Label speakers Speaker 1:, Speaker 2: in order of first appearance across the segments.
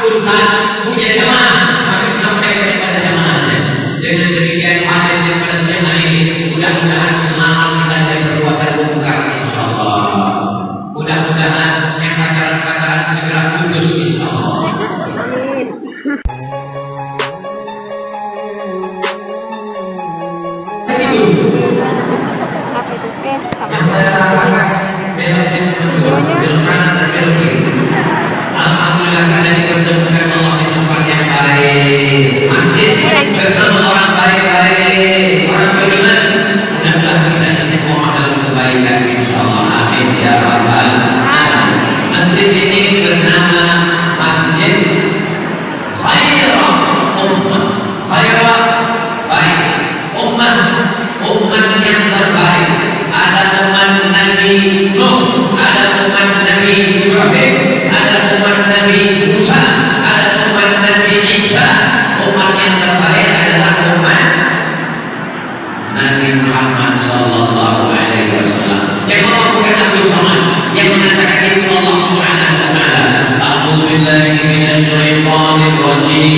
Speaker 1: Ustaz punya jamaah, maka disampaikan kepada jamaahnya. Dengan demikian hadir yang pada siang hari ini, mudah-mudahan selamat kita dari perbuatan mungkar, insyaallah. Mudah-mudahan yang pacaran-pacaran segera putus, insyaallah. Yang saya rasakan belok kanan dan belok kiri. Alhamdulillah karena dipertemukan Allah di tempat yang baik, masjid bersama orang baik-baik, orang beriman. Mudah-mudahan kita istiqomah dalam kebaikan, insyaallah. Amin ya rabbal alamin. Masjid ini bernama Masjid Khairah Ummah. Khairah baik, ummah yang terbaik. Ada umat Nabi Nuh, ada umat Nabi Ibrahim, ada umat Nabi Musa, ada umat Nabi Isa. Umat yang terbaik adalah umat Nabi Muhammad sallallahu alaihi wasallam. Yang Allah bukan Nabi Muhammad, yang mengatakan itu Allah Subhanahu wa taala. A'udzu billahi minasy syaithanir rajim.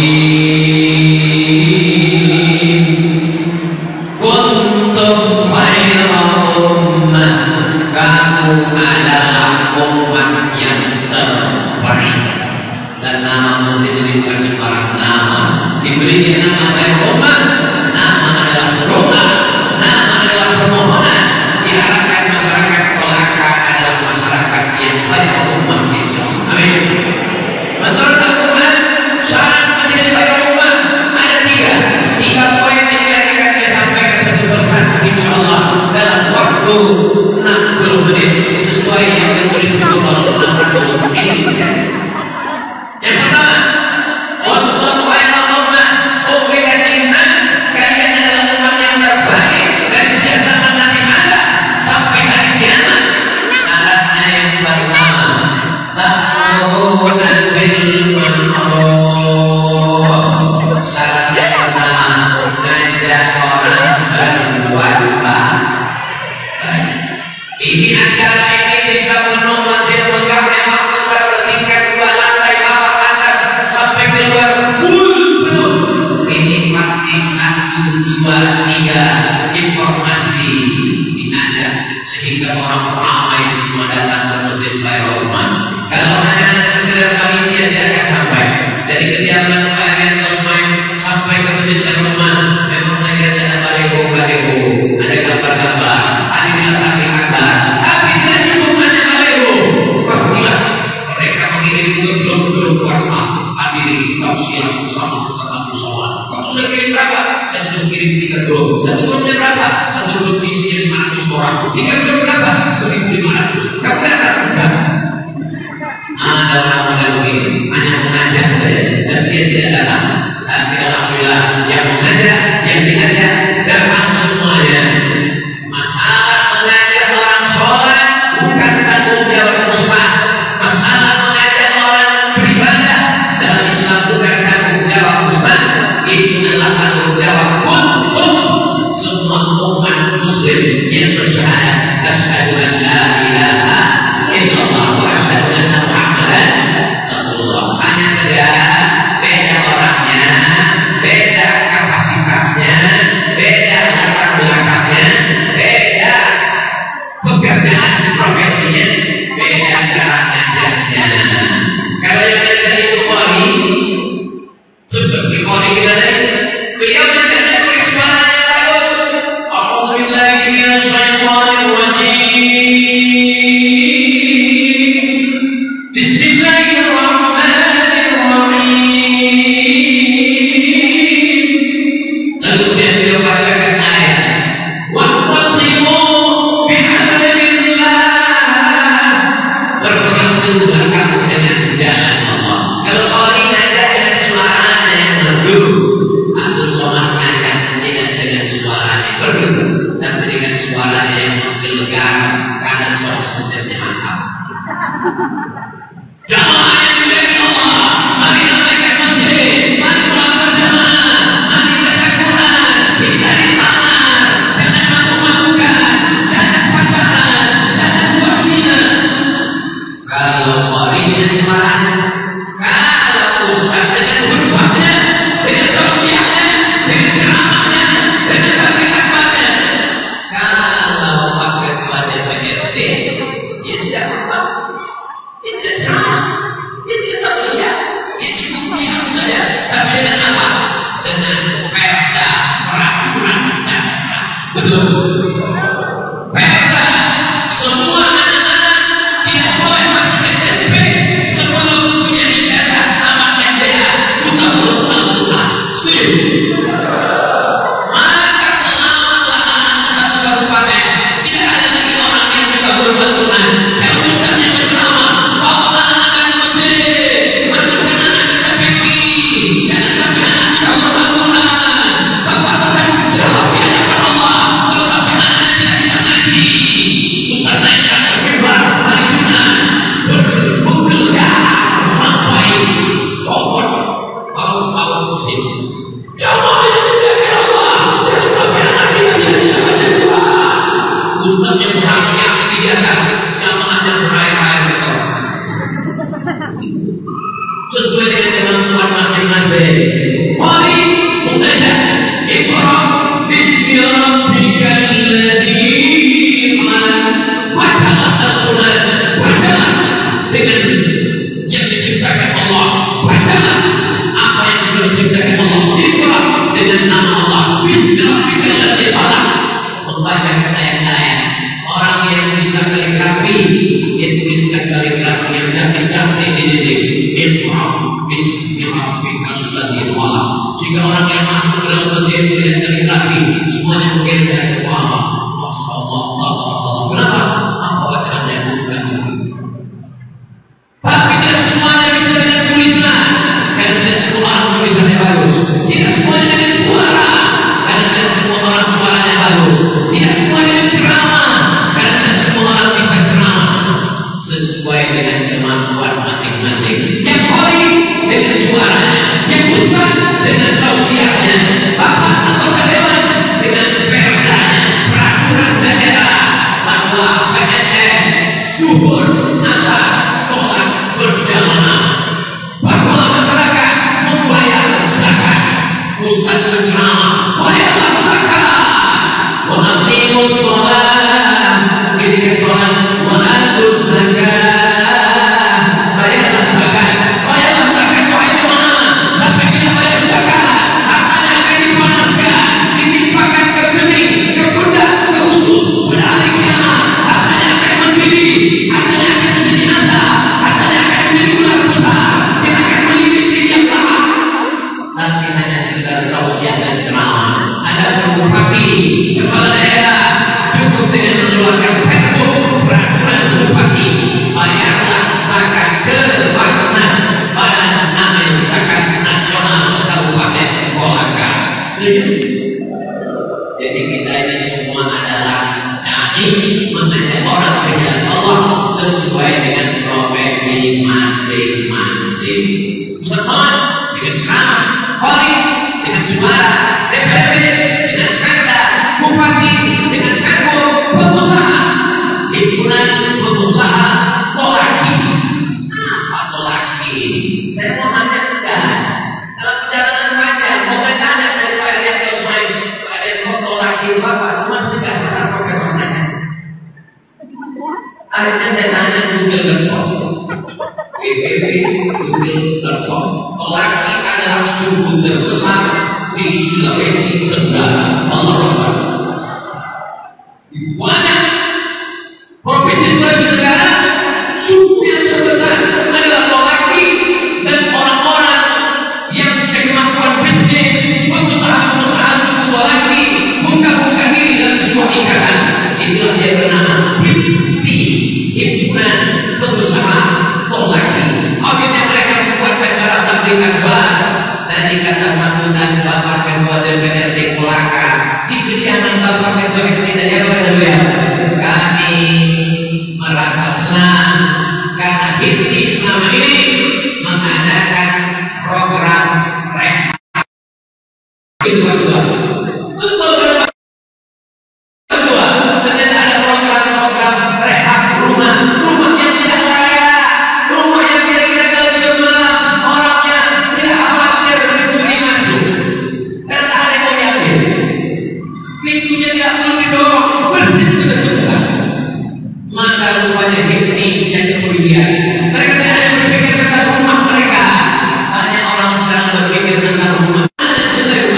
Speaker 1: Kuntum khaira ummah, kamu adalah umat yang terbaik. Dan nama masjid ini bukan sembarang nama. Diberinya nama khairul ummah. Nama adalah doa, nama adalah permohonan. Diharapkan masyarakat kelaka adalah masyarakat yang khairul ummah, insyaallah. Amin. Menurut Al-Quran, syarat menjadi khairul ummah ada tiga poin yang akan saya sampaikan satu persatu, insyaallah, dalam waktu 60 menit sesuai yang ditulis di buku 600 ini. Yang pertama, untuk khairul ummah ukhrijat linnas, kalian adalah umat yang terbaik dari sejak zaman Nabi Adam sampai hari kiamat. Syaratnya yang pertama, ta'muruna bil ma'ruf. Syaratnya yang pertama, ngajak orang berbuat baik. Ini acara ini bisa penuh masjid Mekah memang besar bertingkat 2 lantai bawah atas sampai keluar full penuh. Ini pasti 1, 2, 3 informasi ada sehingga orang ramai semua datang ke masjid Khairul Ummah. Kalau hanya sekedar panitia jangan sampai dari kediaman Pak Yanto sampai ke masjid Khairul Ummah. Memang saya kira ada baliho, ada gambar-gambar, ada akbar. Tapi tidak cukup hanya baliho. Pastilah mereka mengirim grup WhatsApp. Hadirin tausiah bersama Ustaz Abdul Somad. Kamu sudah kirim berapa? Saya sudah kirim 3 grup. Satu grupnya berapa? Satu grup isinya 500 orang. 3 grup berapa? 1.500. Kamu datang? Enggak. Ada orang model begini, hanya mengajak saja dan dia tidak datang. Tapi alhamdulillah yang mengajak, yang diajak datang semuanya. Masalah mengajak orang sholat bukan tanggung jawab Ustaz. Masalah mengajak orang beribadah dalam Islam bukan tanggung jawab Ustaz. Itu adalah tanggung jawab untuk semua umat muslim yang bersyahadat asyhadu an la ilaha illallah wa asyhadu anna Muhammadan Rasulullah. Hanya saja beda orangnya, beda kapasitasnya, beda latar belakangnya, dengan perda peraturan daerah. Betul. Perda semua anak-anak tidak boleh masuk SMP sebelum punya ijazah tamat MBA buta huruf Al-Quran. Setuju? Maka selamatlah anak satu kabupaten tidak ada lagi orang yang buta huruf Al-Quran. Kalau ustaznya berceramah, bawa anak-anak ke masjid, masukkan anak ke TPQ, jangan sampai anak buta huruf Al-Quran. Bapak bertanggung jawab di hadapan Allah kalau sampai anak tidak bisa ngaji. Ustaz naik ke atas mimbar hari Jumat bergelegar sampai copot bau muslim. Jamaah yang dimuliakan Allah, jangan sampai anak kita tidak bisa baca Quran. Ustaznya berakhir di atas, jamaahnya berair-air betul. Sesuai dengan kemampuan masing-masing. Mari mengajar. Iqra bismi rabbikal ladzi khalaq. Bacalah Al-Quran, bacalah dengan yang diciptakan Allah, bacalah apa yang sudah diciptakan Allah. Iqra dengan nama Allah. Bismi rabbikal ladzi khalaq. Membacakan ayat-ayat. Orang yang bisa kaligrafi, dia tuliskan kaligrafi yang cantik-cantik di dinding. Iqra bismi rabbikal ladzi khalaq. Sehingga orang yang masuk ke dalam masjid melihat kaligrafi, semuanya mungkin dari Allah. Masya Allah, Allah. Kenapa? Apa bacaannya bukan? Tapi tidak semuanya bisa dengan tulisan, karena tidak semua orang tulisannya bagus. Tidak semuanya dengan suara, karena tidak semua orang suaranya bagus. Tidak semuanya dengan ceramah, karena tidak semua orang bisa ceramah. Sesuai dengan kemampuan masing-masing. Yang qari dengan suaranya, yang ustaz dengan tausiahnya, bapak anggota dewan dengan perdanya, peraturan daerah bahwa PNS, zuhur, asar, sholat berjamaah, bahwa masyarakat membayar zakat. Ustaz berceramah, bayarlah zakat. Wa aqimus sholat, dirikan sholat, wa atuz zakat, bayarlah zakat. Bayarlah zakat, wahai jemaah. Sampai tidak bayar zakat, hartanya akan dipanaskan, ditimpakan ke kening, ke pundak, ke usus. Pada hari kiamat, hartanya akan mendidih, hartanya akan menjadi asap, hartanya akan menjadi ular besar yang akan melilit di tiap lahan. Tapi hanya sekedar tausiah dan ceramah. Ada bupati, kepala daerah cukup dengan mengeluarkan pergub peraturan bupati, bayarlah zakat ke Basnas, Badan Amil Zakat Nasional Kabupaten Kolaka. Jadi kita ini semua adalah dai, mengajak orang ke jalan Allah sesuai dengan profesi masing-masing. Ustaz Somad dengan ceramah, qari dengan suara, DPRD dengan perda, bupati dengan pergub, pengusaha, himpunan pengusaha tolaki. Apa tolaki? Saya mau nanya sudah. Dalam perjalanan panjang, mau saya tanya dari Pak Erianto Ismail, Pak Erianto tolaki bapak, cuma sudah besar profesor nanya. Akhirnya saya tanya Google.com, www.google.com. Tolaki adalah suku terbesar di Sulawesi Tenggara. Allah Akbar. Di banyak provinsi Sulawesi Tenggara, suku yang terbesar adalah tolaki, dan orang-orang yang kemampuan bisnis, pengusaha-pengusaha suku tolaki buka-buka diri dalam sebuah ikatan. Itulah dia bernama HIPTI, Himpunan Pengusaha Tolaki. Akhirnya mereka membuat acara tabligh akbar. Tadi kata sambutan Bapak Ketua DPRD Kolaka di kediaman Bapak Ketua MPD Daerah, kami merasa senang karena HIPTI selama ini mengadakan program rehab. Betul kan? Kedua, ternyata ada program-program rehab rumah yang tidak layak, rumah yang kira-kira gelap, orangnya tidak khawatir mencuri masuk. Karena ada yang mau diambil, pintunya tidak perlu didorong, bersih betul-betul. Maka rupanya HIPTI yang kemudian mereka tidak ada berpikir tentang rumah mereka. Banyak orang sekarang berpikir tentang rumah. Selesai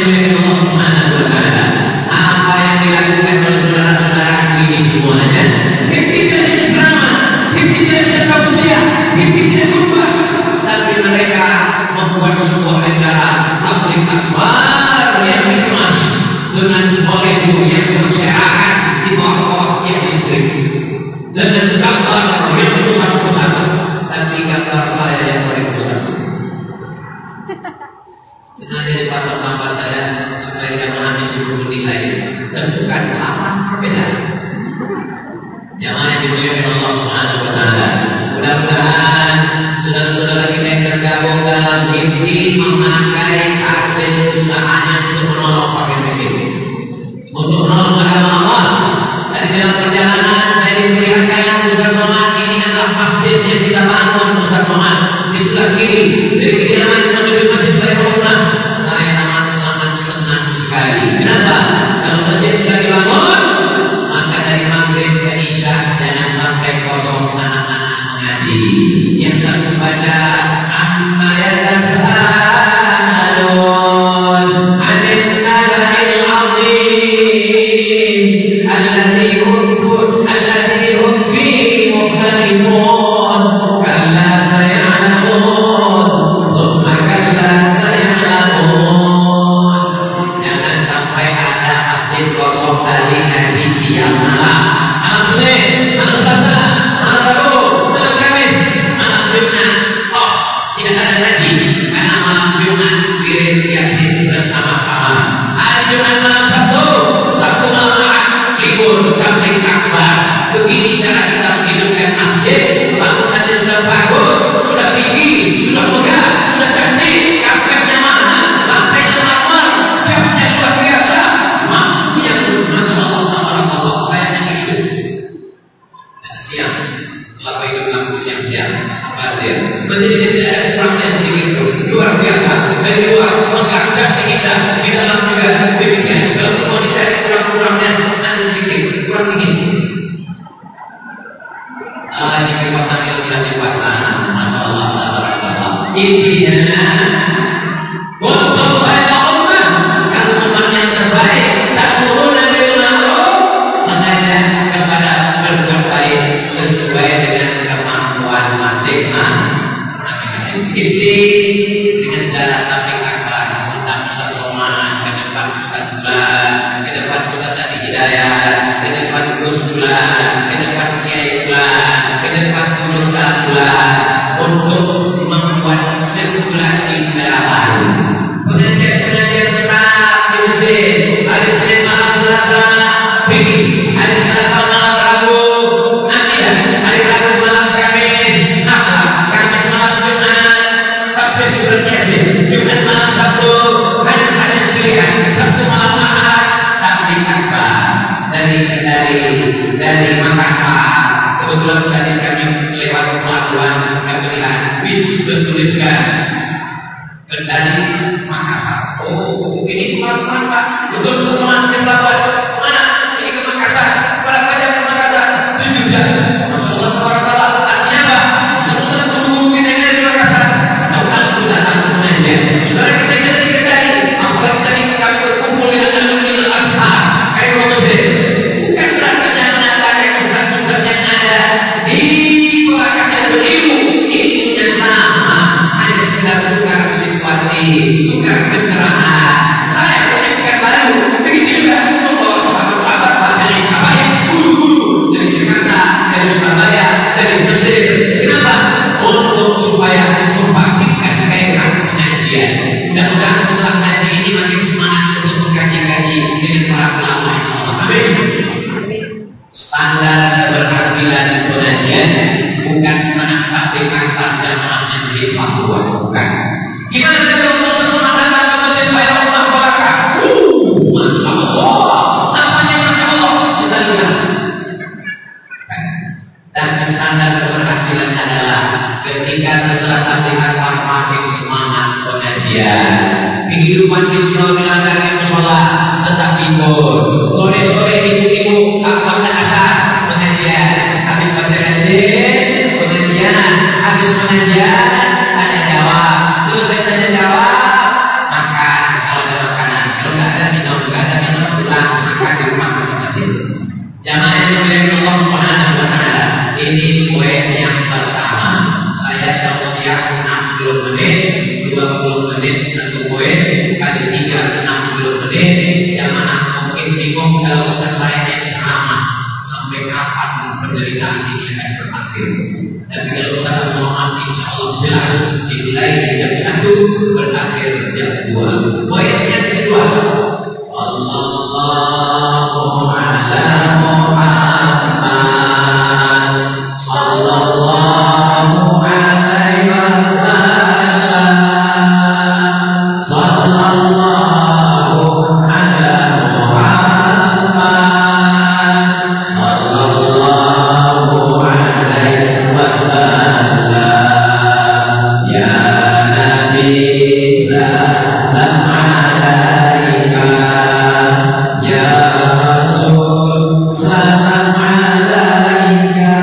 Speaker 1: dimuliakan Allah Subhanahu wa Ta'ala, apa yang dilakukan oleh saudara-saudara ini semuanya, kita bisa ceramah, kita bisa tausiah, kita berubah, tapi mereka membuat sebuah acara tabligh akbar yang dikemas dengan Hollywood yang berserakan di bawah yang listrik, dengan gambar yang besar-besar, tapi gambar saya yang paling besar. Sengaja dipasang gambar saya supaya jamaah disuruh menilai, tentukan apa perbedaan. Jamaah yang dimuliakan Allah Subhanahu wa Ta'ala, mudah-mudahan saudara-saudara kita yang tergabung dalam HIPMI memakai hasil usahanya untuk menolong fakir miskin, untuk menolong agama Allah. Dari dalam perjalanan saya diperlihatkan Ustaz Somad, ini adalah masjid yang kita bangun Ustaz Somad di sebelah kiri dari kediaman menuju Masjid Baitullah. Saya amat sangat senang sekali. Kenapa? Kalau masjid sudah dibangun, maka dari maghrib ke isya jangan sampai kosong anak-anak mengaji. Yang satu baca amma yatasaalun 'anil naba'il 'azim alladzi hum fihi mukhtalifun kalla saya'lamun thumma kalla saya'lamun. Jangan sampai ada masjid kosong dari ngaji tiap malam. Malam Senin, malam Selasa, malam Rabu, malam Kamis, malam Jumat. Oh, tidak ada ngaji karena malam Jumat wirid Yasin bersama-sama. Hari Jumat malam Sabtu, Sabtu malam Ahad libur tabligh akbar. Begini cara kita menghidupkan masjid. Bangunannya sudah bagus, sudah tinggi, sudah megah, sudah cantik, karpetnya mahal, lantainya marmer, catnya luar biasa. Mampunya Masya Allah, tabarakallah, saya hanya hidup. Dan siang, kalau hidup lampu siang-siang, pasti masjid ini tidak ada kurangnya sedikit pun. Luar biasa, dari luar megah, cantik, indah, di dalam juga demikian. Kalau mau dicari kurang-kurangnya, ada sedikit, kurang dingin. Ini dipasang yang sudah dipasang, Masya Allah, tabarakallah. Intinya untuk banyak umat, kalau umat yang terbaik, tak turun bil ma'ruf, mengajak kepada berbuat baik sesuai dengan kemampuan masing-masing. Inti dengan cara tabligh akbar, undang Ustaz Somad, ke depan Ustaz Bulan, ke depan Ustaz Adi Hidayat, ke depan Gus Bulan, ke depan Kiai Bulan, ke depan Guru Bulan, untuk membuat sirkulasi darah. Pengajian-pengajian tetap di masjid. Hari Senin malam Selasa pergi, hari Selasa malam Rabu nanti ya, hari Rabu malam Kamis, Kamis malam Jumat, tafsir surat Yasin, Jumat malam Sabtu, hadis-hadis pilihan, Sabtu malam Ahad, tabligh akbar dari Makassar. Kebetulan tadi kami lewat pelabuhan kami melihat bis bertuliskan Kendari Makassar. Oh, ini pelabuhan Pak, betul sesuatu di pelabuhan. Kemana? Ini ke Makassar. Berapa jam ke Makassar? 7 jam. Masya Allah, tabarakallah. Artinya apa? Ustaz guru kita yang ada di Makassar. Alhamdulillah, alhamdulillah. Saudara kita yang ada di Kendari, apalagi tadi kami berkumpul dengan alumni Al-Azhar, Kairo Mesir. Bukan berarti saya mengatakan ustaz-ustaz yang ada di belakangnya berilmu, ilmunya sama, hanya sekedar tukar situasi, tukar pencerahan. Saya punya bukan baru, begitu juga membawa sahabat-sahabat dari Habaib, guru-guru dari Jakarta, dari Surabaya, dari Mesir. Kenapa? Untuk supaya membangkitkan gairah pengajian. Mudah-mudahan setelah ngaji ini makin semangat untuk mengkaji-kaji dengan para ulama, insyaallah. Amin. Standar keberhasilan pengajian bukan saat tabligh akbar jamaahnya di Papua, bukan. Gimana kalau Ustaz Somad datang ke Masjid Baitullah belakang? Masya Allah, namanya Masya Allah. Kita lihat. Dan standar keberhasilan adalah ketika setelah tabligh akbar makin semangat pengajian. Kehidupan di Sulawesi Selatan musola tetap ikut. Sore-sore ibu-ibu pada asar pengajian, habis baca Yasin pengajian, habis pengajian tanya jawab, selesai tanya jawab makan. Kalau ada makanan Jamaah yang dimuliakan Allah Subhanahu wa taala, ini poin yang pertama. Saya tausiah 60 menit, 20 menit satu poin, kali 3 60 menit. Jamaah mungkin bingung kalau ustaz lain yang ceramah sampai kapan penderitaan ini akan berakhir. Tapi kalau ustaz Abu Somad insya Allah jelas dimulai dari jam 1 berakhir jam 2. Poin yang kedua, Allahu ala Muhammad sallallahu alaihi wasallam, sallallahu ala Muhammad sallallahu alaihi wasallam, ya Nabi salam alaika, ya Rasul salam alaika,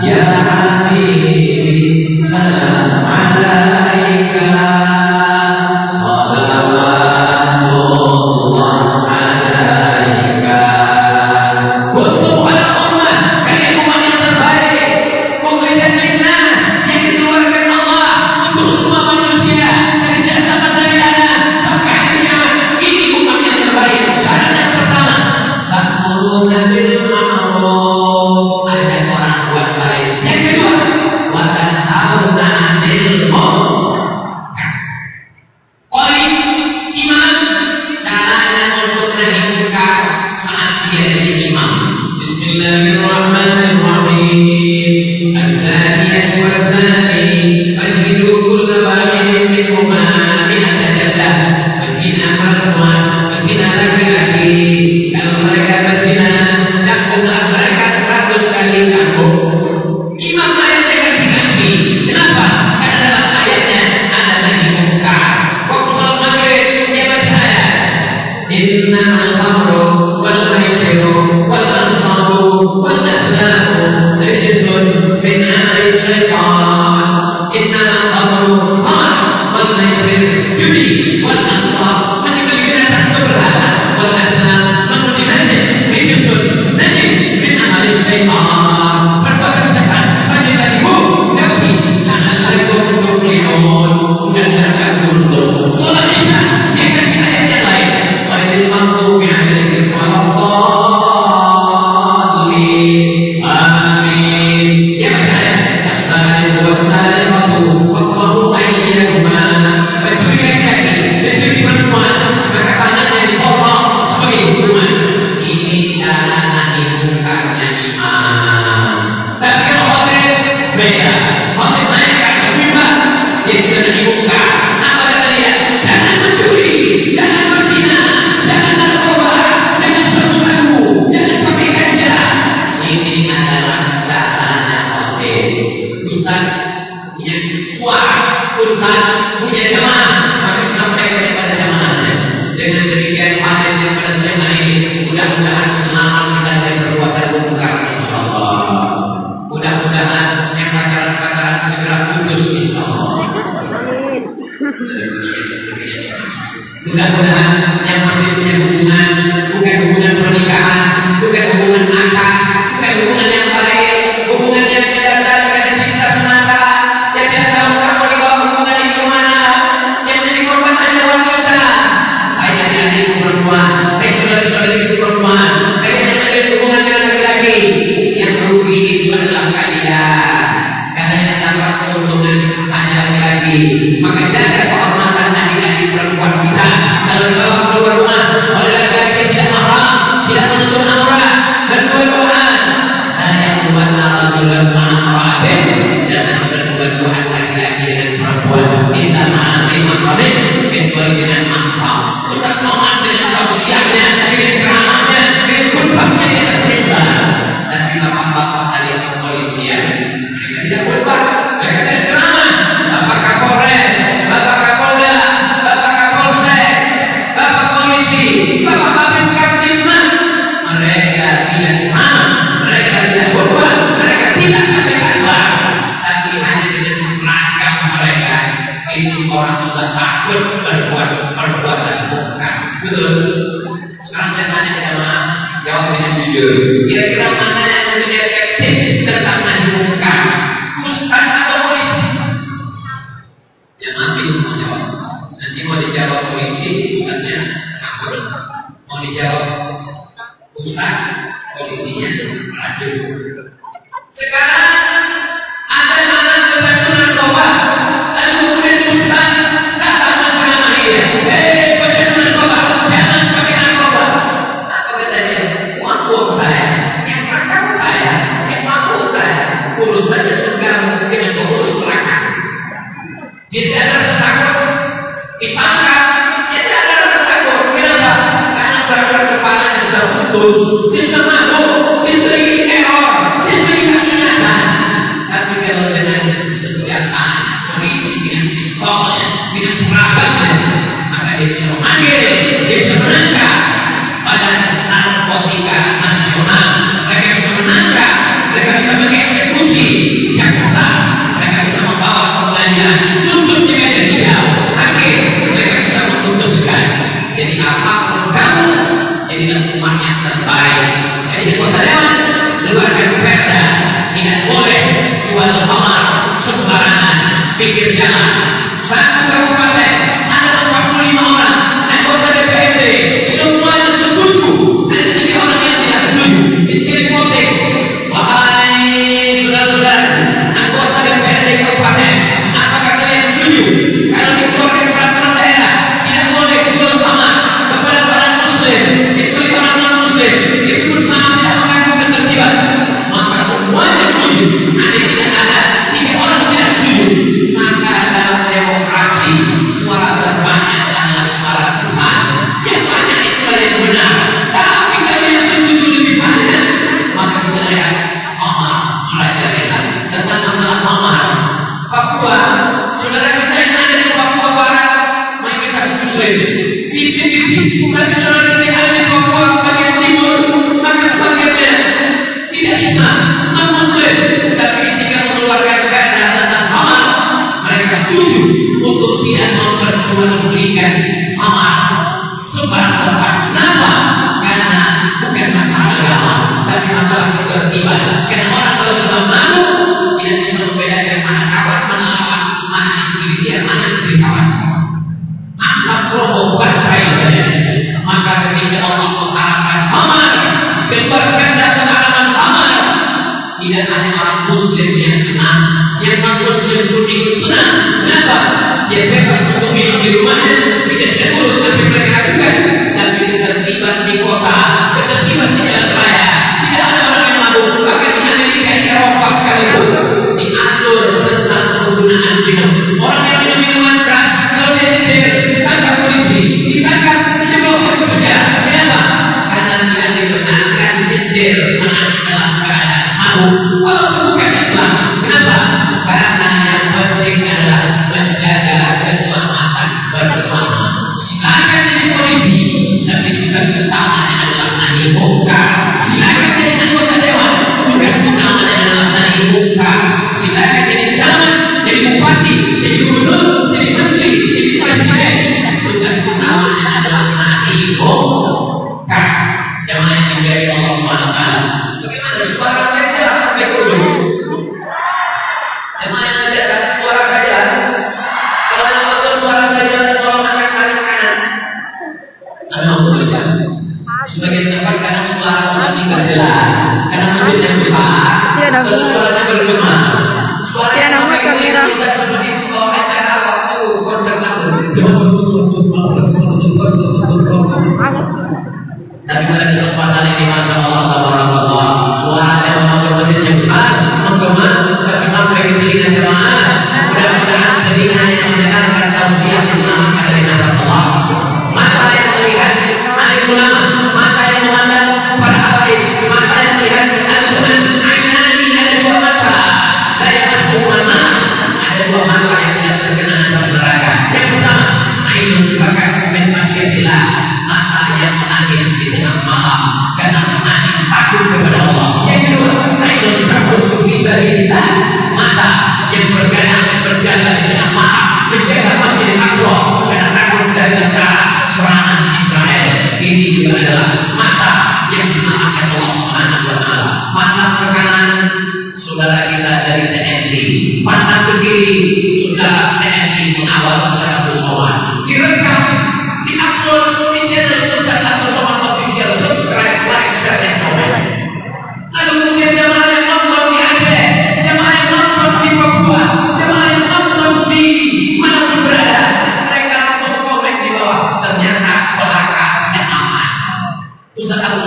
Speaker 1: ya Habib salam alaika, salawatullah alaika. Untuk para umat, kalian umat yang terbaik, ukhrijat linnas, yang dikeluarkan Allah untuk semua manusia dari zaman Nabi Adam sampai hari kiamat. Ini umat yang terbaik. Syarat yang pertama, ta'muruna bil ma'ruf, ajak orang buat baik. Yang kedua, wa tanhauna 'anil munkar. Poin imam, caranya untuk nahi munkar saat dia jadi imam. Bismillahirrahmanirrahim. Az-zaniyatu waz-zani fajlidu kulla wahidin minhuma mi'ata jaldah. Berzina perempuan, berzina laki-laki, kalau mereka berzina, cambuklah mereka 100 kali cambuk. Imam ayatnya ganti-ganti. Kenapa? Karena dalam ayatnya ada nahi munkar. Waktu salat maghrib dia baca ayat, innamal khamru wal maisiru wal ansabu wal azlamu rijsun min amali syaitan. Innamal khamru khamr wal maisir judi wal ansab menjual binatang berhala wal azlam menjual nasi rijsun najis min amali syaitan. Perbuatan setan bagi tadimu jauhi la'allakum tuflihun. Mudah-mudahan akan beruntung. Salat Isya yang ganti ayat yang lain, ghairil maghdubi 'alaihim waladdallin. Amin. Dia baca ayat, as-sariqu was-sariqatu faqta'u aydiyahuma. Pencuri laki-laki, pencuri perempuan, maka tangannya dipotong sebagai hukuman. Ini cara nahi munkarnya imam. Tapi kalau khotib beda. Khotib naik ke atas mimbar, dia tidak nahi munkar. Apa kata dia? Jangan mencuri, jangan berzina, jangan narkoba, jangan sabu-sabu, jangan pakai ganja. Ini adalah caranya khotib. Ustaz punya suara, Ustaz punya jamaah, maka disampaikan kepada jamaahnya. Dengan demikian hadir yang pada siang hari ini, mudah-mudahan selamat kita dari perbuatan munkar insyaallah. Mudah-mudahan yang pacaran-pacaran segera putus insyaallah. Mudah-mudahan yang masih punya hubungan, bukan hubungan pernikahan, bukan hubungan akad, bukan hubungan yang baik, hubungan yang didasari pada cinta semata, yang tidak tahu kamu dibawa hubungan ini kemana, yang menjadi korban hanya wanita. Hai adik-adikku perempuan, hai saudari-saudariku perempuan, hai yang menjadi hubungan dengan laki-laki, yang rugi itu adalah kalian. Karena yang dapat keuntungan hanya laki-laki. Maka jaga kehormatan adik-adik perempuan kita. Kalau dibawa keluar rumah oleh laki-laki yang tidak mahram, tidak menutup aurat, berdua-duaan. Ada yang membuat rajulan ma'amra'atin, jangan berdua-duaan laki-laki dengan perempuan. Minta ma'atin mahramin, kecuali dengan mahram. Ustaz Somad dengan tausiahnya, dengan ceramahnya, dengan khutbahnya di atas mimbar. Tapi bapak-bapak tadi kepolisian, mereka tidak khutbah, mereka tidak ceramah. Bapak Kapolres, Bapak Kapolda, Bapak Kapolsek, Bapak Polisi, Bapak Babin Kamtibmas, mereka tidak ceramah, mereka tidak khutbah, mereka tidak ada kabar, tapi hanya dengan seragam mereka itu orang sudah takut berbuat perbuatan munkar. Betul. Sekarang saya tanya ke jamaah, Jawab dengan jujur. Kira-kira mana yang lebih efektif tentang menemukan ustaz atau polisi? Jangan bingung mau jawab. Nanti mau dijawab polisi, ustaznya ngapur. Mau dijawab ustaz, polisinya racun. Sekarang ada anak pecandu narkoba, lalu kemudian ustaz datang menceramai dia. Hei pecandu narkoba, jangan pakai narkoba. Apa kata dia? Uang saya, yang sakit saya, yang mampu saya. Urus saja surga dengan mengurus neraka. Dia tidak ada rasa takut, ditangkap. Dia tidak ada rasa takut. Kenapa? Karena berat kepalanya sudah putus. Dia sudah mabuk, dia sudah ingin error, dia sudah ingin ingatan. Tapi kalau dengan senjata, berisi dengan pistolnya, dengan serabatnya, maka dia bisa memanggil, dia bisa menangkap Badan Narkotika Nasional. Mereka bisa menangkap, mereka bisa mengeksekusi jaksa, mereka bisa membawa pengadilan, tuntut di meja hijau, hakim, mereka bisa memutuskan. Jadi apapun kamu, jadilah umat yang terbaik. Jadi di kota Dewan, keluarga perda tidak boleh jual khamar sembarangan pinggir jalan. Satu kabupaten ada 45 orang anggota DPRD, semuanya setuju. Ada 3 orang yang tidak setuju. Dikirim voting. Wahai saudara-saudara anggota DPRD kabupaten, apakah kalian setuju kalau dikeluarkan peraturan daerah tidak boleh jual khamar kepada orang muslim, kecuali orang non muslim? Itu pun sama tidak mengganggu ketertiban. Maka semuanya setuju. Ada tidak ada 3 orang tidak setuju. Maka dalam demokrasi suara terbanyak adalah suara Tuhan. Yang banyak itu yang benar. Tapi kalau yang setuju lebih banyak, maka kita lihat khamar merajalela. Tentang masalah khamar, Papua, saudara kita yang ada di Papua Barat mayoritas muslim. Tapi saudara kita yang ada di Papua bagian timur, maka sebagiannya tidak Islam, non muslim. Tapi ketika mengeluarkan perda tentang khamar, mereka setuju untuk tidak memperjualbelikan khamar sembarang tempat. Kenapa? Karena bukan masalah agama, tapi masalah ketertiban. Karena orang kalau sudah malu tidak bisa membedakan mana kawan, mana lawan, mana istri dia, mana istri kawan. Anggap roboh bantai saja. Maka ketika Allah mengharamkan khamar, keluarkan data haraman khamar, tidak hanya orang muslim yang senang, yang non muslim pun ikut senang. Kenapa? Dia bebas untuk minum di rumahnya, tidak urus apa yang mereka lakukan. Tapi ketertiban di kota, ketertiban di jalan raya, tidak ada orang yang mabuk. Bahkan di Amerika, di Eropa sekalipun diatur tentang penggunaan minum. Orang yang minum minuman keras, kalau dia nyetir, ditangkap polisi, ditangkap, dijebloskan ke penjara. Kenapa? Karena tidak dibenarkan nyetir saat dalam keadaan mabuk. Walaupun bukan Islam. Kenapa? Karena yang penting adalah menjaga keselamatan bersama. Silakan jadi polisi, tapi tugas utamanya adalah nahi munkar. Silakan jadi anggota dewan, tugas utamanya adalah nahi munkar. Silakan jadi camat, jadi bupati, jadi gubernur, jadi menteri, jadi presiden, tugas utamanya adalah nahi munkar. Jamaah yang dimuliakan Allah Subhanahu wa taala. Bagaimana suara saya jelas sampai ke ujung? Jamaah yang ada atas suara saya jelas. Kalau yang betul suara saya jelas, tolong angkat tangan kanan. Alhamdulillah. Sebagian tempat kadang suara orang tidak jelas, kadang masjidnya besar, kalau suaranya bergema. Suaranya sampai ke tidak seperti kalau acara waktu konser lagu. Tapi pada kesempatan ini Masya Allah tabarakallah, suaranya walaupun masjidnya besar, menggema, tapi sampai ke telinga jemaah. Mudah-mudahan telinga yang mendengarkan tausiah diselamatkan dari azab Allah. Mata yang melihat alim ulama, mata yang memandang para habaib, mata yang melihat Al-Quran. Ainani, ada 2 mata. Saya masuk mana? Ada 2 mata yang tidak terkena azab neraka. Yang pertama, ainun bakas min masyiatillah, mata yang menangis di tengah malam karena menangis takut kepada Allah. Yang kedua, ainun taqusu fi sabilillah, mata yang bergadang berjalan di tengah malam menjaga Masjidil Aqsa karena takut dari tentara serangan Israel.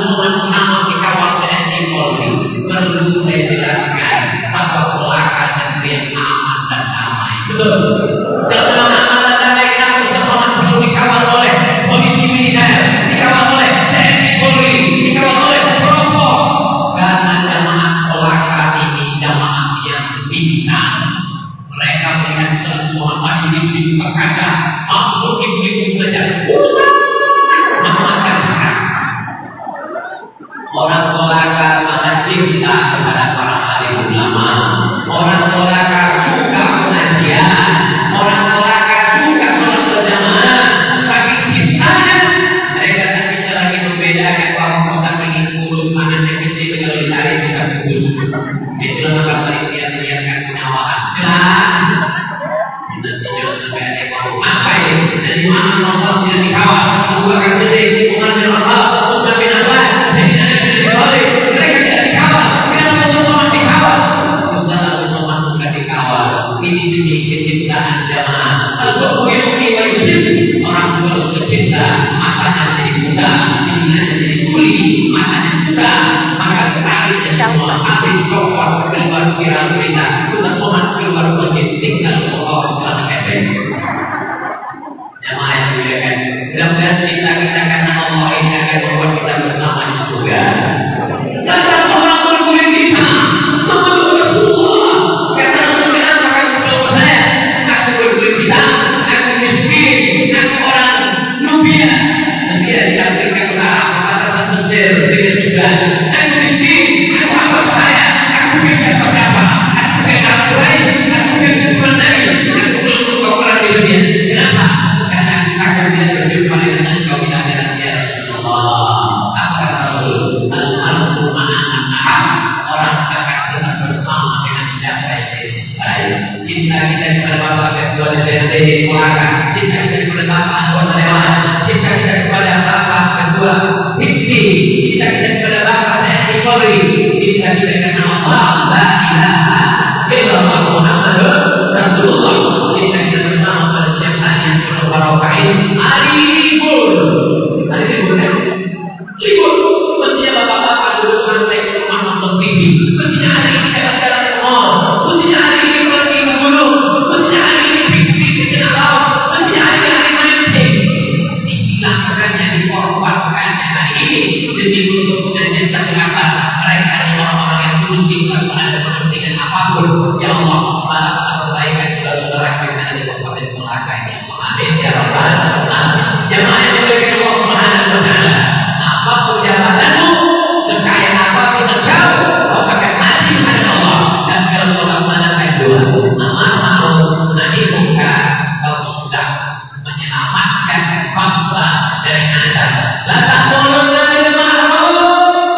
Speaker 1: soman selamat dikawal TNI Polri. Perlu saya jelaskan bahwa Kolaka negeri yang aman dan damai. Betul. Dalam aman dan damai kenapa soman perlu dikawal oleh polisi militer, dikawal oleh TNI Polri, dikawal oleh Provos. Karena jamaah Kolaka ini jamaah yang bintang. Mereka melihat soman tadi dibuka kaca, langsung ibu-ibu belajar. Orang Kolaka sangat cinta kepada para alim ulama. Orang Kolaka suka pengajian. Orang Kolaka suka sholat berjamaah. Saking cintanya, mereka tak bisa lagi membedakan bahwa Ustaz ingin kurus tangannya kecil kalau ditarik bisa putus. Itulah maka panitia menyiapkan pengawalan. Jelas. Nanti jangan sampai ada yang ngomong apa ini? Dari Muhammad SAW tidak dikawal. Abu Bakar Siddiq, Umar bin Khattab, Utsman bin Affan, Sayyidina Ali. Mereka tidak dikawal. Kenapa Abu Somad dikawal? Ustaz Abu Somad bukan dikawal. Ini demi kecintaan jamaah. Al-Bukhari yuki wa yusif. Orang tua harus bercinta. Matanya menjadi buta, telinganya menjadi tuli, matanya buta. Maka tariknya semua habis kokor keluar viral berita. Ustaz Somad keluar masjid tinggal kokor celana pendek. Jamaah yang dimuliakan, mudah-mudahan cinta kita karena Allah ini akan membuat kita bersama di surga. Datang seorang berkulit kita, Muhammad Rasulullah. Kata Rasulullah, akan berkulit saya. Aku berkulit kita, aku miskin, aku orang Nubia. Nubia di Afrika Utara, perbatasan Mesir dengan Sudan. Aku miskin, aku apa saya? Aku bukan siapa-siapa. Aku bukan Abu Quraisy, aku bukan keturunan Nabi. Aku belum orang di dunia. Kenapa? Akan tidak berjumpa dengan engkau di akhirat ya Rasulullah. Kata Rasul, al-mar'u ma'aman ahab. Orang akan tetap bersama dengan siapa yang dia cintai. Cinta kita kepada Bapak Ketua DPRD di Kolaka, cinta kita kepada Bapak anggota dewan, cinta kita kepada Bapak Ketua HIPMI, cinta kita kepada Bapak TNI Polri, cinta kita karena Allah, la ilaha illallah Muhammadur Rasulullah. Cinta kita bersama pada siapa yang barokain hari libur kan libur mestinya bapak-bapak duduk santai di rumah nonton TV, mestinya hari ini jalan-jalan ke mall, mestinya hari ini pergi ke gunung, mestinya hari ini piknik di tengah laut, mestinya hari ini mancing. Dihilangkannya, dikorbankannya hari ini demi untuk mengajarkan kenapa mereka adalah orang-orang yang tulus ikhlas tak ada kepentingan apapun. Ya Allah, balas kebaikan saudara-saudara kita di Kabupaten Kolaka ini. Amin ya rabbal alamin. Jamaah yang dimuliakan Allah Subhanahu wa taala, apapun jabatanmu, sekaya apapun engkau, kau akan mati pada Allah. Dan kalau kau laksanakan dua amar ma'ruf nahi munkar, kau sudah menyelamatkan bangsa dari azab. La ta'murunna bil ma'ruf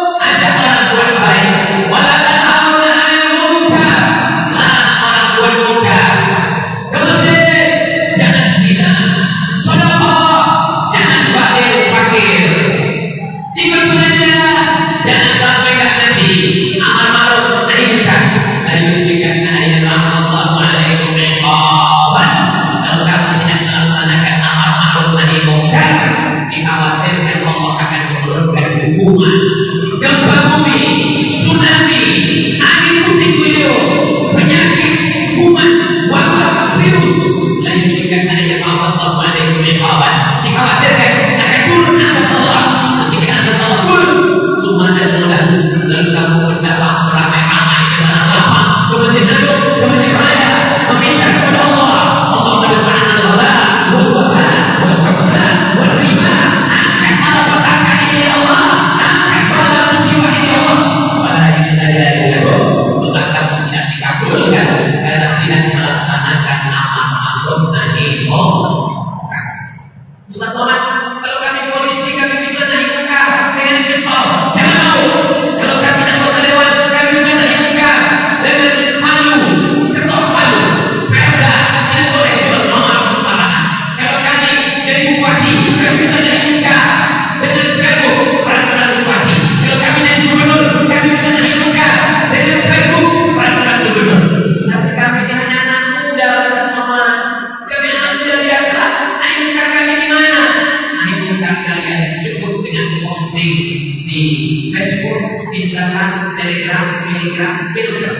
Speaker 1: Facebook, Instagram, Telegram, Telegram, Telegram.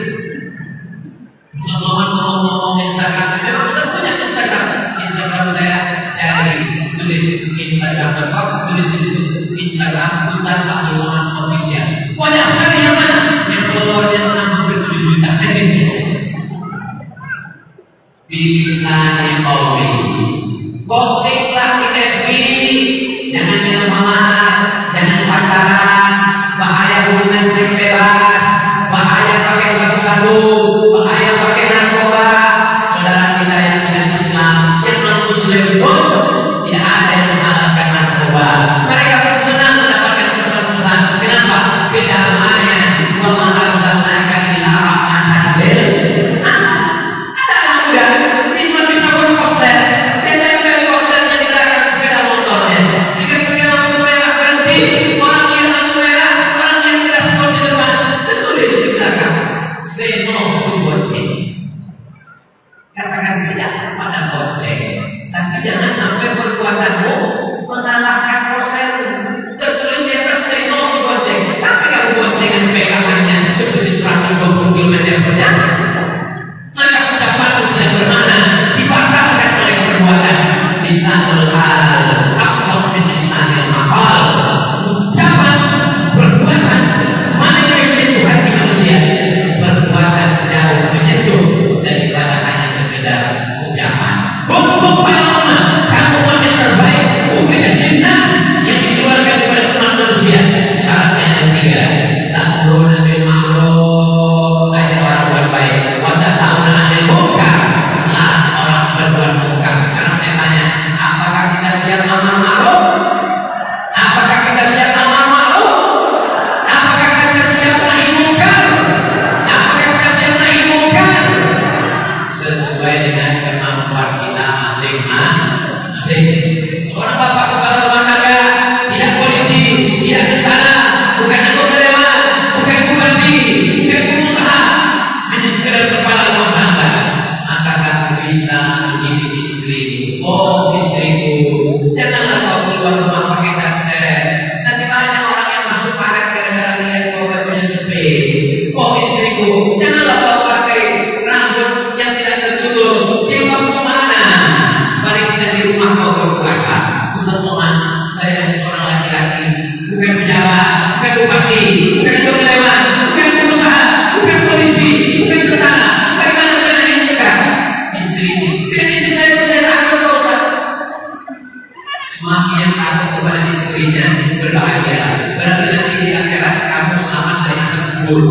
Speaker 1: Soal ngomong Instagram, memang Ustaz punya Instagram. Instagram saya cari, tulis Instagram.com, tulis di situ Instagram Ustaz Abdul Somad Official. Banyak sekali yang mana? Yang followernya hampir 7 juta. Bilisani Qaumi. Postinglah di FB, jangan minum mahal, jangan pacaran, bahaya hubungan seks bebas, bahaya pakai sabu-sabu, bahaya pakai narkoba. Saudara kita yang tidak Islam, yang non Muslim pun tidak ada yang menghalalkan narkoba. Mereka pun senang mendapatkan pesan-pesan. Kenapa? Beda namanya. Wa ma arsalnaka illa rahmatan lil alamin. Ada anak muda, dia cuma bisa berposter. Dia tempel posternya di belakang sepeda motornya. Jika sepeda lampu merah berhenti, orang lihat lampu merah, orang lihat tidak stop di depan, tertulis di belakang, say no to bonceng. Katakan tidak pada bonceng, tapi jangan sampai perbuatanmu mengalahkan poster. Tertulis di atas say no to bonceng, tapi kamu boncengan pegangannya seperti 120 km per jam. Maka ucapanmu tidak bermakna, dibatalkan oleh perbuatan. Lisanul halal aqsam min lisanil maqal. Ucapan, perbuatan, mana yang menyentuh hati manusia? Perbuatan jauh menyentuh daripada hanya sekedar ucapan. Untuk para kamu yang terbaik, bukan dinas yang dikeluarkan kepada umat manusia. Syaratnya yang tiga, ta'muruna bil ma'ruf, ajak orang berbuat baik, wa tanhauna 'anil munkar, larang orang berbuat munkar. Sekarang saya tanya, apakah kita siap amar ma'ruf? Apakah kita siap amar ma'ruf? Apakah kita siap nahi munkar? Apakah kita siap nahi munkar? Sesuai dengan kemampuan kita masing-masing. Seorang bapak kepala rumah tangga, tidak polisi, tidak tentara, bukan anggota dewan, bukan bupati, bukan pengusaha, hanya sekedar kepala rumah tangga. Maka kamu bisa mendidik istrimu. Oh istriku, janganlah kau keluar rumah pakai tas teret. Nanti banyak orang yang masuk paket gara-gara lihat kau bajunya sepele. Oh istriku, janganlah kau pakai rambut yang tidak tertutup. Jenggot kemana? Paling tidak di rumah kau berpuasa. Ustaz Somad, saya hanya seorang laki-laki, bukan pejabat, bukan bupati, bukan anggota dewan, bukan pengusaha, bukan polisi, bukan tentara. Bagaimana saya menunjukkan istrimu? Dengan istri saya takut Pak Ustaz. Semakin yang takut kepada istrinya, berbahagia. Berarti nanti di akhirat kamu selamat dari azab kubur.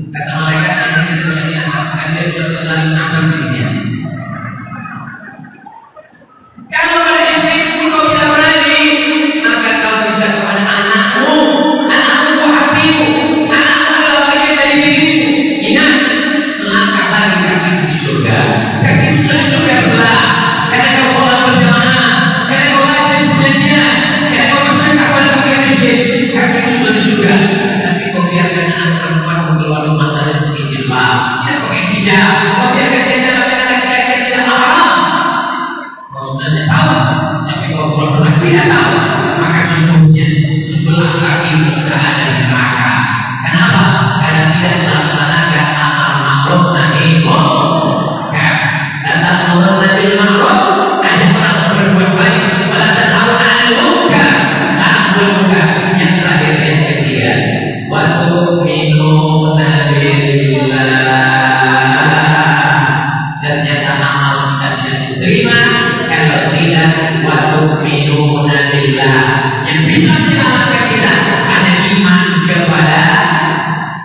Speaker 1: Kata malaikat ini tidak bisa diazab, karena dia sudah terlalu azab dirinya. Kalau pada istrimu kau tidak berani, maka kau bisa kepada anakmu. Anakmu buah hatimu, anakmu adalah bagian dari dirimu. Ingat, selangkah lagi kakimu di surga. Kakimu sudah di surga sebelah. Karena kau sholat berjamaah, karena kau rajin pengajian, karena kau bersedekah pada fakir miskin, kakimu sudah di surga. Tapi kau biarkan anak perempuanmu keluar rumah dan pakai jilbab, tidak pakai hijab. Kau biarkan dia dalam laki-laki yang tidak mahram. Kau sebenarnya tahu, tapi kau pura-pura tidak tahu. Maka sesungguhnya sebelah kakimu sudah ada di neraka. Kenapa? Karena tidak melaksanakan amal ma'ruf nahi munkar. Dan ta'muruna bil ma'ruf, ajak orang berbuat baik, wa tanhauna 'anil munkar, larang munkar. Yang terakhir yang ketiga, wa tu'minuna billah. Ternyata amal kita tidak diterima kalau tidak wa tu'minuna billah. Yang bisa menyelamatkan kita hanya iman kepada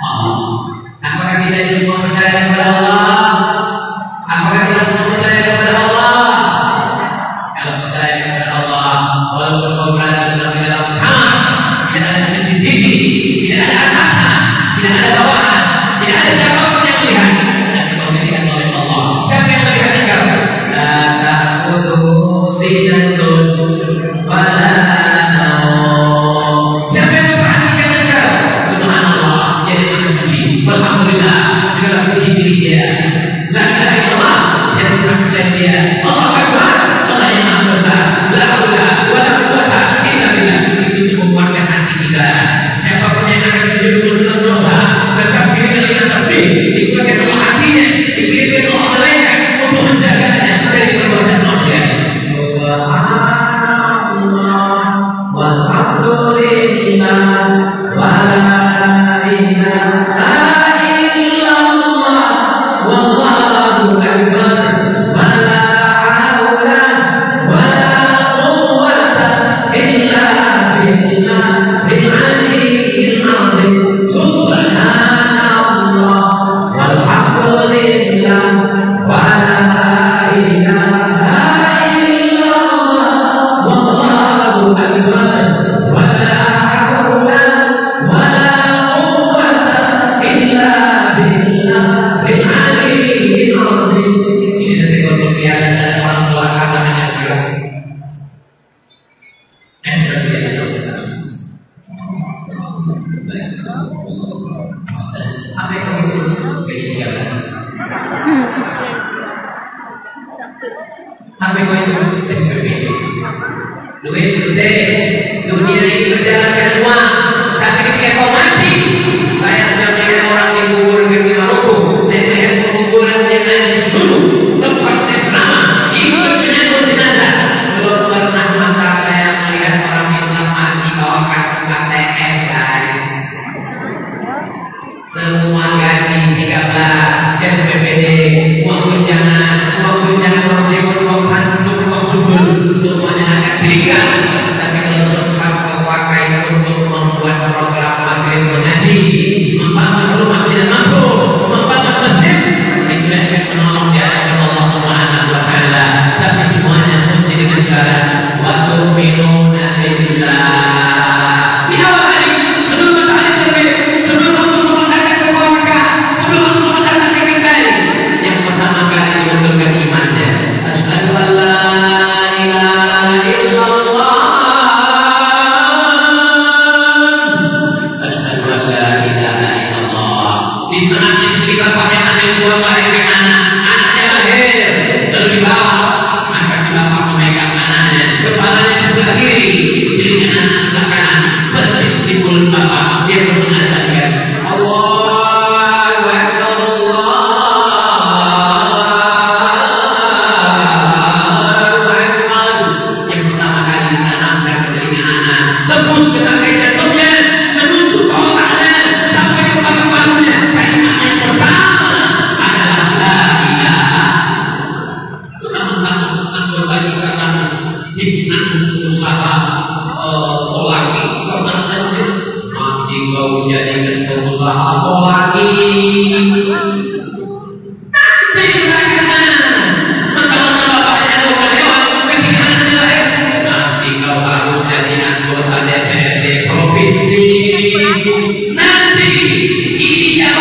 Speaker 1: Allah. Apakah kita ini semua percaya kepada Allah? Apakah kita semua percaya kepada Allah? Kalau percaya kepada Allah, walaupun kau berada sedang di dalam kamar, tidak ada CCTV, tidak ada atasan, tidak ada bawahan, tidak ada siapapun yang melihat, dan kau dilihat oleh Allah. Siapa yang melihat engkau? La ta'khudhuhu sinatun wa la naum. Siapa yang memperhatikan engkau? Subhanallah, dia maha suci. Alhamdulillah, segala puji milik Dia. La ilaha illallah, yang bukan selain Dia. Allah Akbar, Allah yang maha besar. La haula wa la quwwata illa billah. Itu menguatkan hati kita. Siapapun yang Apa yang begitu? Kegiatan. Apa yang itu? SPP. Duit itu deh. Dunia ini berjalan uang. Tapi ketika kau mati, saya sudah melihat orang dikubur di Maluku. Saya melihat penguburan jenazah di seluruh tempat saya selama. Itu dengan jenazah. Belum pernah mata saya melihat orang Islam mati bawa kartu KTM, guys. Semua gaji 13 SPPD, uang tunjangan orang sibuk, uang kantor, uang subur, semuanya akan diberikan. Tapi kalau sempat kau pakai untuk membuat program maghrib mengaji, membangun rumah tidak mampu, membangun masjid, itu yang akan menolong di hadapan Allah Subhanahu wa Ta'ala. Tapi semuanya mesti dengan cara wa tu'minuna billah. Di awal hari sebelum matahari terbit, sebelum waktu sholat datang ke keluarga, sebelum waktu sholat datang ke kembali, yang pertama kali dibentukkan imannya. Asyhadu an la ilaha illallah. Asyhadu an la ilaha illallah. Di saat istri bapaknya hamil buat melahirkan anaknya lahir lebih bawah, maka si bapak memegang anaknya, kepalanya di sebelah kiri, dirinya anak sebelah kanan, persis di mulut bapak. Dia pun mengazankan Allahu Akbar, Allahu Akbar. Yang pertama kali ditanamkan ke telinga anak, tembus ke tangkai jantungnya, menusuk ke otaknya, sampai ke paru-parunya. Kalimat yang pertama adalah la ilaha. Teman-teman anggota kita kan himnan usaha laki, mati kau jadikan pengusaha laki. Tapi belakangan mentang-mentang bapaknya anggota dewan, ketika anaknya lahir, nanti kau harus jadi anggota DPRD provinsi. Nanti ini yang